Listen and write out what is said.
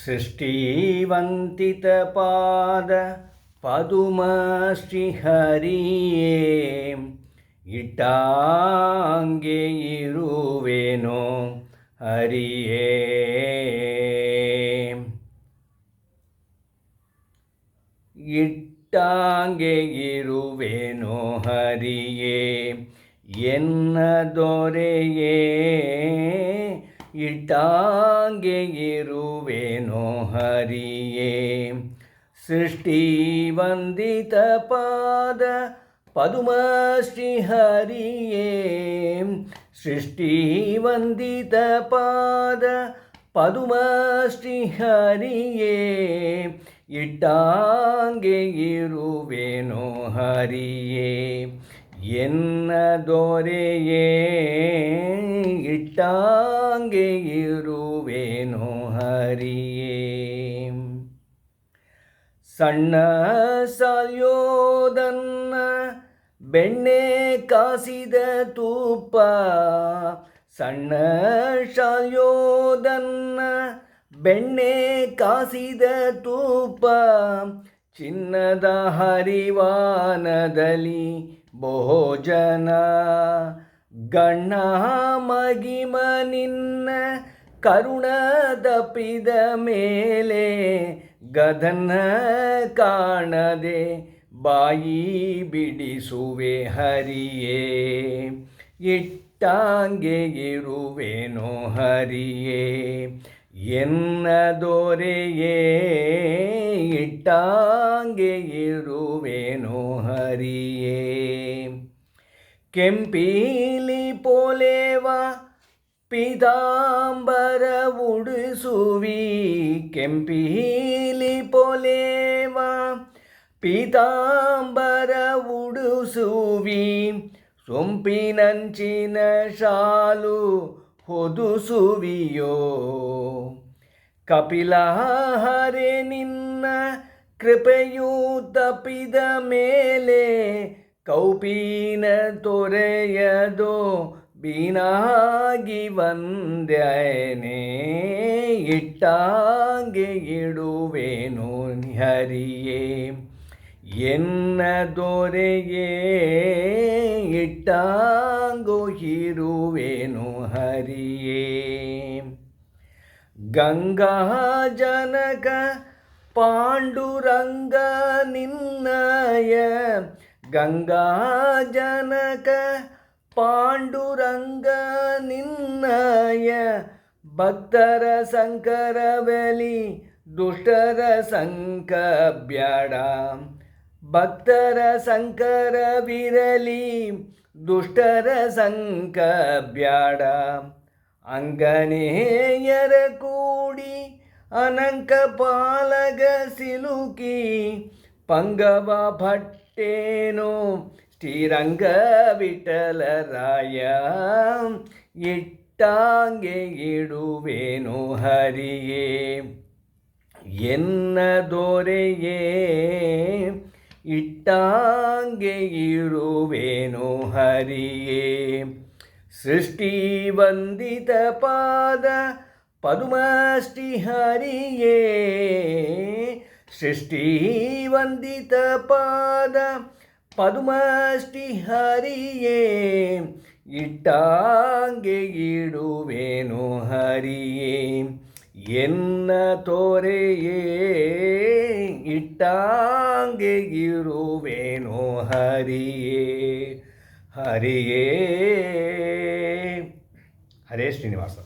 ಸೃಷ್ಟಿವಂತಿತಪಾದ ಪದುಮ ಶ್ರೀಹರಿಯೇ ಇಟ್ಟಾಂಗೆ ಇರುವೆನೋ ಹರಿಯೇ. ಇಟ್ಟಾಂಗೆ ಇರುವೆನೋ ಹರಿಯೇ ಎನ್ನ ದೊರೆಯೇ. ಇಟ್ಟಾಂಗೆ ಇರುವೆನೋ ಹರಿಯೇ ಸೃಷ್ಟಿವಂದಿತ ಪಾದ ಪದುಮ ಶ್ರೀಹರಿಯೇ. ಸೃಷ್ಟಿವಂದಿತ ಪಾದ ಪದುಮ ಶ್ರೀಹರಿಯೇ ಇಟ್ಟಾಂಗೆ ಇರುವೆನೋ ಹರಿಯೇ ಎನ್ನ ದೊರೆಯೇ. ಇಟ್ಟಾಂಗೆ ಇರುವೆನೋ ಹರಿಯೇ. ಸಣ್ಣ ಸಾಯೋದನ್ನ ಬೆಣ್ಣೆ ಕಾಸಿದ ತುಪ್ಪ. ಸಣ್ಣ ಸಾಯೋದನ್ನ ಬೆಣ್ಣೆ ಕಾಸಿದ ತುಪ್ಪ. ಚಿನ್ನದ ಹರಿವಾನದಲ್ಲಿ ಭೋಜನ. ಗಣ್ಣ ಮಗಿಮ ನಿನ್ನ ಕರುಣ ತಪ್ಪಿದ ಮೇಲೆ ಗದನ ಕಾಣದೆ ಬಾಯಿ ಬಿಡಿಸುವೆ ಹರಿಯೇ. ಇಟ್ಟಾಂಗೆ ಇರುವೆನೋ ಹರಿಯೇ ಎನ್ನ ದೊರೆಯೇ. ಇಟ್ಟಾಂಗೆ ಇರುವೆನೋ ಹರಿಯೇ. ಕೆಂಪೀಲಿ ಪೋಲೇವ ಪೀತಾಂಬರ ಉಡಿಸುವಿ. ಕೆಂಪೀಲಿ ಪೋಲೇವ ಪೀತಾಂಬರ ಉಡಿಸುವಿ. ಸೊಂಪಿನಂಚಿನ ಶಾಲು ಹೊದುಸುವಿಯೋ. ಕಪಿಲಹರೆ ನಿನ್ನ ಕೃಪೆಯು ತಪ್ಪಿದ ಮೇಲೆ ಕೌಪೀನ ತೊರೆಯದೋ ಬೀನಾಗಿ ವಂದ್ಯನೆ. ಇಟ್ಟಾಂಗೆ ಇಡುವೆನೋ ಹರಿಯೇ ಎನ್ನ ದೊರೆಯೇ. ಇಟ್ಟಾಂಗೋ ಇರುವೆನೋ ಹರಿಯೇ. ಗಂಗಾ ಜನಕ ಪಾಂಡುರಂಗ ನಿನ್ನಯ. ಗಂಗಾ ಜನಕ ಪಾಂಡುರಂಗ ನಿನ್ನಯ. ಭಕ್ತರ ಸಂಕರವೆಲಿ ದುಷ್ಟರ ಸಂಕ ಬ್ಯಾಡ. ಭಕ್ತರ ಸಂಕರವಿರಲಿ ದುಷ್ಟರ ಸಂಕ ಬ್ಯಾಡ. ಅಂಗನೇಯರ ಕೂಡಿ ಅನಂಕ ಪಾಲಗ ಸಿಲುಕಿ. ಪಂಗವ ಭಟ್ಟೇನೋ ಶ್ರೀರಂಗ ವಿಠಲರಾಯ. ಇಟ್ಟಾಂಗೆ ಇಡುವೆನೋ ಹರಿಯೇ ಎನ್ನ ದೊರೆಯೇ. ಇಟ್ಟಾಂಗೆ ಇರುವೆನೋ ಹರಿಯೇ ಸೃಷ್ಟಿವಂದಿತ ಪಾದ ಪದುಮ ಶ್ರೀಹರಿಯೇ. ಸೃಷ್ಟಿವಂದಿತ ಪಾದ ಪದುಮ ಶ್ರೀಹರಿಯೇ ಇಟ್ಟಾಂಗೆ ಇಡುವೆನೋ ಹರಿಯೇ ಎನ್ನ ತೋರೆಯೇ. ಇಟ್ಟಾಂಗೆ ಇರುವೆನೋ ಹರಿಯೇ. ಹರಿಯೇ. ಹರೇ ಶ್ರೀನಿವಾಸ.